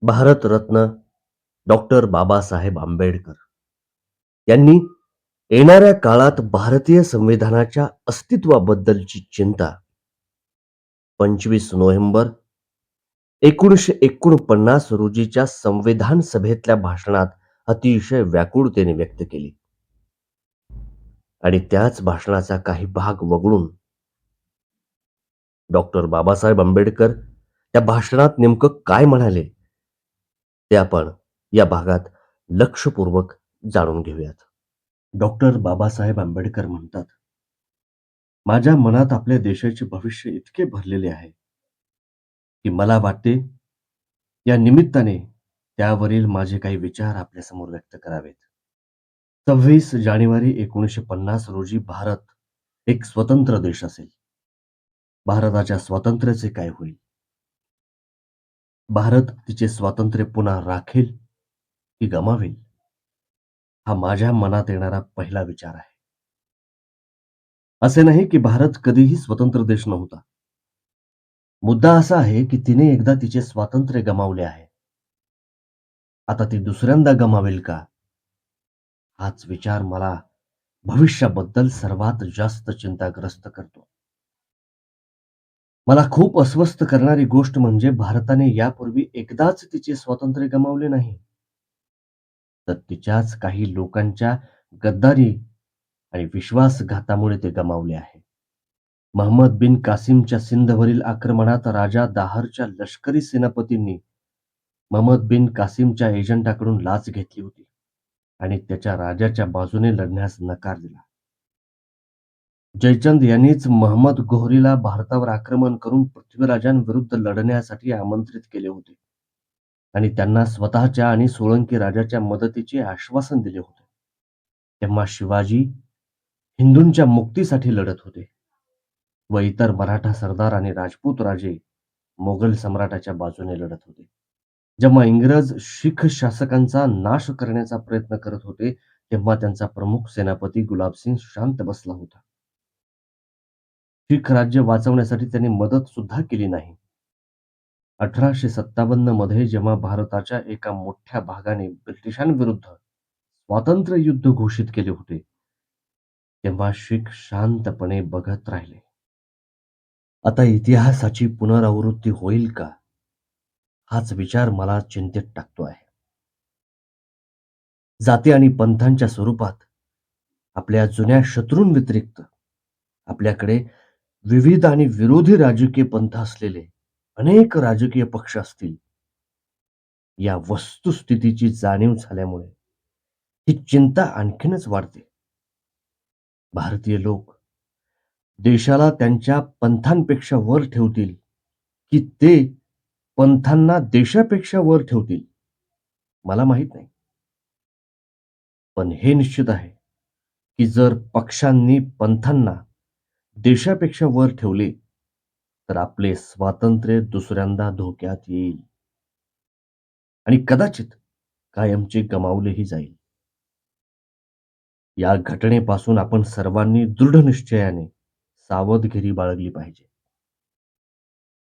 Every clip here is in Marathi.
भारतरत्न डॉक्टर बाबासाहेब आंबेडकर यांनी येणाऱ्या काळात भारतीय संविधानाच्या अस्तित्वाबद्दलची चिंता 25 नोव्हेंबर 1949 रोजीच्या संविधान सभेतल्या भाषणात अतिशय व्याकुळतेने व्यक्त केली. आणि त्याच भाषणाचा काही भाग वगळून डॉक्टर बाबासाहेब आंबेडकर त्या भाषणात नेमकं काय म्हणाले ते आपण या भागात लक्षपूर्वक जाणून घेऊयात. डॉक्टर बाबासाहेब आंबेडकर म्हणतात, माझ्या मनात आपल्या देशाचे भविष्य इतके भरलेले आहे की मला वाटते या निमित्ताने त्यावरील माझे काही विचार आपल्यासमोर व्यक्त करावेत. 26 जानेवारी 1950 रोजी भारत एक स्वतंत्र देश असेल. भारताच्या स्वातंत्र्याचे काय होईल? भारत तिचे स्वातंत्र्य पुन्हा राखेल की गमावेल? हा माझ्या मनात येणारा पहिला विचार आहे. असे नाही की भारत कधीही स्वतंत्र देश नव्हता. मुद्दा असा आहे की तिने एकदा तिचे स्वातंत्र्य गमावले आहे. आता ती दुसऱ्यांदा गमावेल का? हाच विचार मला भविष्याबद्दल सर्वात जास्त चिंताग्रस्त करतो. मला खूप अस्वस्थ करणारी गोष्ट म्हणजे भारताने यापूर्वी एकदाच तिचे स्वातंत्र्य गमावले नाही, तर तिच्याच काही लोकांच्या गद्दारी आणि विश्वासघातामुळे ते गमावले आहे. महम्मद बिन कासिमच्या सिंधवरील आक्रमणात राजा दाहरच्या लष्करी सेनापतींनी महम्मद बिन कासिमच्या एजंटाकडून लाच घेतली होती आणि त्याच्या राजाच्या बाजूने लढण्यास नकार दिला. जयचंद यांनीच महम्मद गोहरीला भारतावर आक्रमण करून पृथ्वीराजांविरुद्ध लढण्यासाठी आमंत्रित केले होते आणि त्यांना स्वतःच्या आणि सोळंकी राजाच्या मदतीचे आश्वासन दिले होते. तेव्हा शिवाजी हिंदूंच्या मुक्तीसाठी लढत होते व इतर मराठा सरदार आणि राजपूत राजे मोगल सम्राटाच्या बाजूने लढत होते. जेव्हा इंग्रज शीख शासकांचा नाश करण्याचा प्रयत्न करत होते, तेव्हा त्यांचा प्रमुख सेनापती गुलाबसिंग शांत बसला होता. शीख राज्य वाचवण्यासाठी त्यांनी मदत सुद्धा केली नाही. 1857 मध्ये जेव्हा भारताच्या एका मोठ्या भागाने ब्रिटिशांविरुद्ध स्वातंत्र्य युद्ध घोषित केले होते, तेव्हा शीख शांतपणे बघत राहिले. आता इतिहासाची पुनरावृत्ती होईल का? हाच विचार मला चिंतेत टाकतो आहे. जाती आणि पंथांच्या स्वरूपात आपल्या जुन्या शत्रूंव्यतिरिक्त आपल्याकडे विविध आणि विरोधी राजकीय पंथ असलेले अनेक राजकीय पक्ष असतील, या वस्तुस्थितीची जाणीव झाल्यामुळे ही चिंता आणखीनच वाढते. भारतीय लोक देशाला त्यांच्या पंथांपेक्षा वर ठेवतील की ते पंथांना देशापेक्षा वर ठेवतील, मला माहित नाही. पण हे निश्चित आहे की जर पक्षांनी पंथांना देशापेक्षा वर ठेवले तर आपले स्वातंत्र्य दुसऱ्यांदा धोक्यात येईल आणि कदाचित कायमचे गमावलेही जाईल. या घटनेपासून आपण सर्वांनी दृढ निश्चयाने सावधगिरी बाळगली पाहिजे.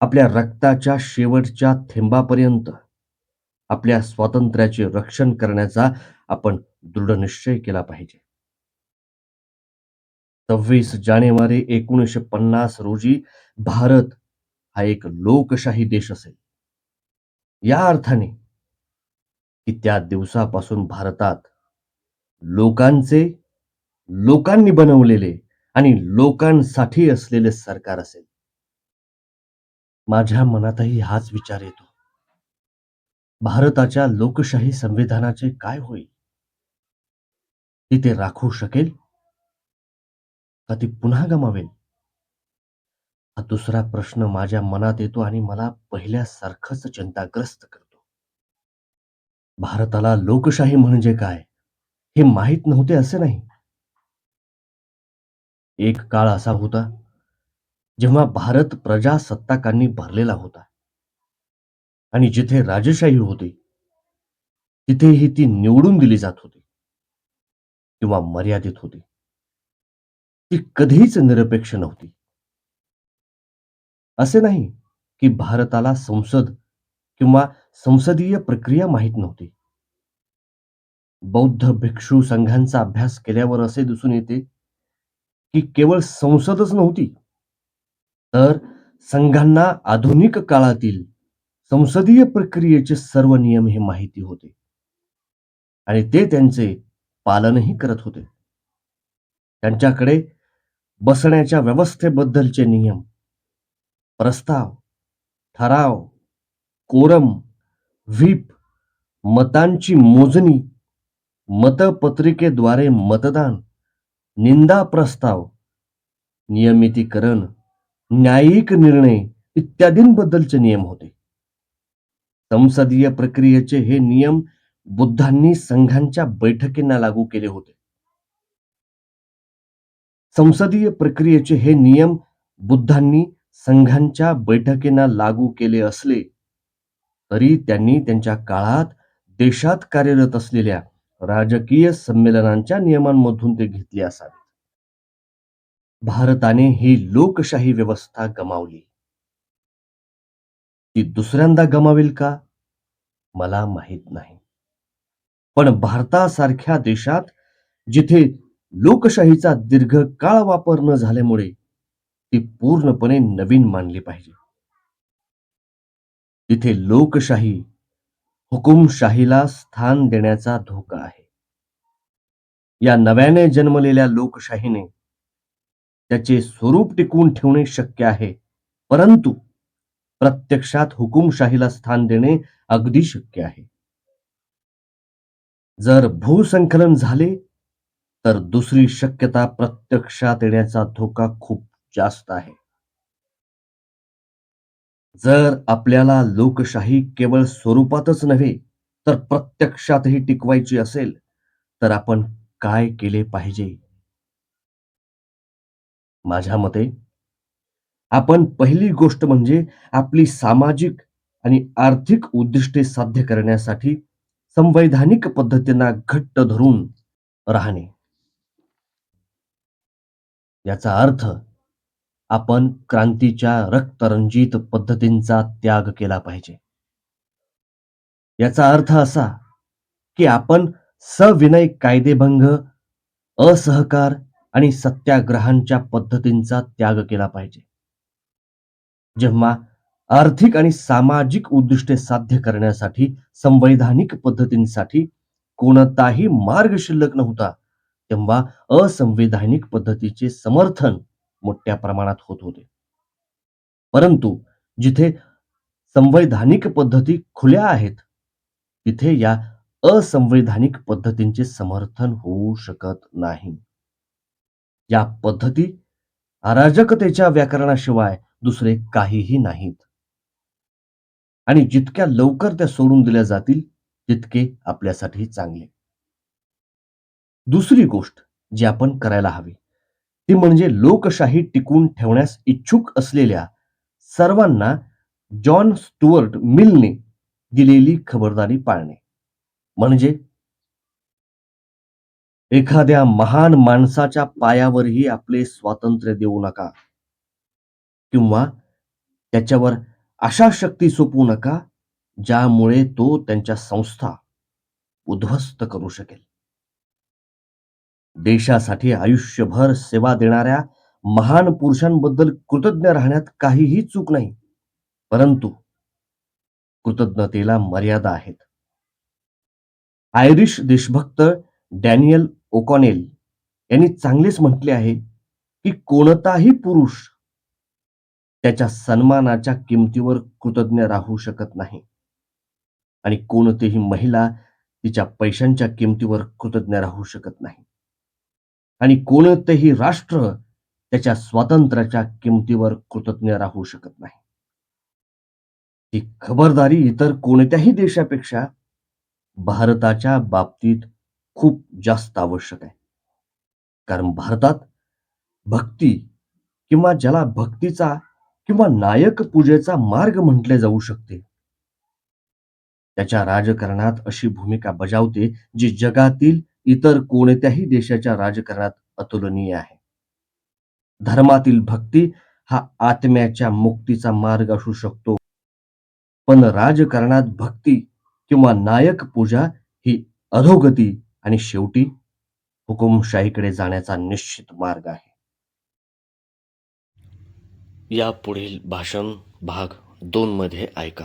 आपल्या रक्ताच्या शेवटच्या थेंबापर्यंत आपल्या स्वातंत्र्याचे रक्षण करण्याचा आपण दृढ निश्चय केला पाहिजे. 26 जानेवारी 1950 रोजी भारत हा एक लोकशाही देश असेल. या अर्थाने की त्या दिवसापासून भारतात लोकांचे, लोकांनी बनवलेले आणि लोकांसाठी असलेले सरकार असेल. माझ्या मनातही हाच विचार येतो. भारताच्या लोकशाही संविधानाचे काय होईल? ती ते राखू शकेल का ती पुन्हा गमावेल? हा दुसरा प्रश्न माझ्या मनात येतो आणि मला पहिल्यासारखंच चिंताग्रस्त करतो. भारताला लोकशाही म्हणजे काय हे माहीत नव्हते असे नाही. एक काळ असा होता जेव्हा भारत प्रजासत्ताकांनी भरलेला होता आणि जिथे राजशाही होती तिथेही ती निवडून दिली जात होती किंवा मर्यादित होती. ती कधीच निरपेक्ष नव्हती. असे नाही की भारताला संसद किंवा संसदीय प्रक्रिया माहीत नव्हती. बौद्ध भिक्षू संघांचा अभ्यास केल्यावर असे दिसून येते, की केवळ संसदच नव्हती, तर संघांना आधुनिक काळातील संसदीय प्रक्रियेचे सर्व नियम हे माहिती होते आणि ते त्यांचे पालनही करत होते. त्यांच्याकडे बसण्याच्या व्यवस्थेबद्दलचे नियम, प्रस्ताव, ठराव, कोरम, व्हीप, मतांची मोजणी, मतपत्रिकेद्वारे मतदान, निंदा प्रस्ताव, नियमितीकरण, न्यायिक निर्णय इत्यादींबद्दलचे नियम होते. संसदीय प्रक्रियेचे हे नियम बुद्धांनी संघांच्या बैठकींना लागू केले होते. संसदीय प्रक्रियेचे हे नियम बुद्धांनी संघांच्या बैठकींना लागू केले असले तरी त्यांनी त्यांच्या काळात देशात कार्यरत असलेल्या राजकीय संमेलनांच्या नियमांमधून ते घेतले असावे. भारताने ही लोकशाही व्यवस्था गमावली. ती दुसऱ्यांदा गमावेल का? मला माहित नाही. पण भारतासारख्या देशात जिथे लोकशाहीचा दीर्घकाळ वापर न झाल्यामुळे ती पूर्णपणे नवीन मानली पाहिजे. तिथे लोकशाही हुकुमशाहीला स्थान देण्याचा धोका आहे. या नव्याने जन्मलेल्या लोकशाहीने त्याचे स्वरूप टिकवून ठेवणे शक्य आहे, परंतु प्रत्यक्षात हुकुमशाहीला स्थान देणे अगदी शक्य आहे. जर भूसंकलन झाले तर दुसरी शक्यता प्रत्यक्षात येण्याचा धोका खूप जास्त आहे. जर आपल्याला लोकशाही केवळ स्वरूपातच नव्हे तर प्रत्यक्षातही टिकवायची असेल तर आपण काय केले पाहिजे? माझ्या मते आपण पहिली गोष्ट म्हणजे आपली सामाजिक आणि आर्थिक उद्दिष्टे साध्य करण्यासाठी संवैधानिक पद्धतींना घट्ट धरून राहणे. याचा अर्थ आपण क्रांतीच्या रक्तरंजित पद्धतींचा त्याग केला पाहिजे. याचा अर्थ असा की आपण सविनय कायदेभंग, असहकार आणि सत्याग्रहांच्या पद्धतींचा त्याग केला पाहिजे. जेव्हा आर्थिक आणि सामाजिक उद्दिष्टे साध्य करण्यासाठी संवैधानिक पद्धतींसाठी कोणताही मार्ग शिल्लक नव्हता, तेव्हा असंवैधानिक पद्धतीचे समर्थन मोठ्या प्रमाणात होत होते. परंतु जिथे संवैधानिक पद्धती खुल्या आहेत, तिथे या असंवैधानिक पद्धतींचे समर्थन होऊ शकत नाही. या पद्धती अराजकतेच्या व्याकरणाशिवाय दुसरे काहीही नाहीत आणि जितक्या लवकर त्या सोडून दिल्या जातील तितके आपल्यासाठी चांगले. दुसरी गोष्ट जी आपण करायला हवी ती म्हणजे लोकशाही टिकवून ठेवण्यास इच्छुक असलेल्या सर्वांना जॉन स्टुअर्ट मिलने दिलेली खबरदारी पाळणे. म्हणजे एखाद्या महान माणसाच्या पायावरही आपले स्वातंत्र्य देऊ नका किंवा त्याच्यावर अशा शक्ती सोपवू नका ज्यामुळे तो त्यांच्या संस्था उद्ध्वस्त करू शकेल. देशासाठी आयुष्यभर सेवा देणाऱ्या महान पुरुषांबद्दल कृतज्ञ राहण्यात काहीही चूक नाही, परंतु कृतज्ञतेला मर्यादा आहेत. आयरिश देशभक्त डॅनियल ओकॉनेल यांनी चांगलेच म्हटले आहे की कोणताही पुरुष त्याच्या सन्मानाच्या किमतीवर कृतज्ञ राहू शकत नाही आणि कोणतीही महिला तिच्या पैशांच्या किमतीवर कृतज्ञ राहू शकत नाही आणि कोणतेही राष्ट्र त्याच्या स्वातंत्र्याच्या किमतीवर कृतज्ञ राहू शकत नाही. ही खबरदारी इतर कोणत्याही देशापेक्षा भारताच्या बाबतीत खूप जास्त आवश्यक आहे. कारण भारतात भक्ती किंवा ज्याला भक्तीचा किंवा नायक पूजेचा मार्ग म्हटले जाऊ शकते, त्याच्या राजकारणात अशी भूमिका बजावते जी जगातील इतर कोणत्याही देशाच्या राजकारणात अतुलनीय आहे. धर्मातील भक्ती हा आत्म्याच्या मुक्तीचा मार्ग असू शकतो. पण राजकारणात भक्ती किंवा नायक पूजा ही अधोगती आणि शेवटी हुकुमशाहीकडे जाण्याचा निश्चित मार्ग आहे. या पुढील भाषण भाग 2 मध्ये ऐका.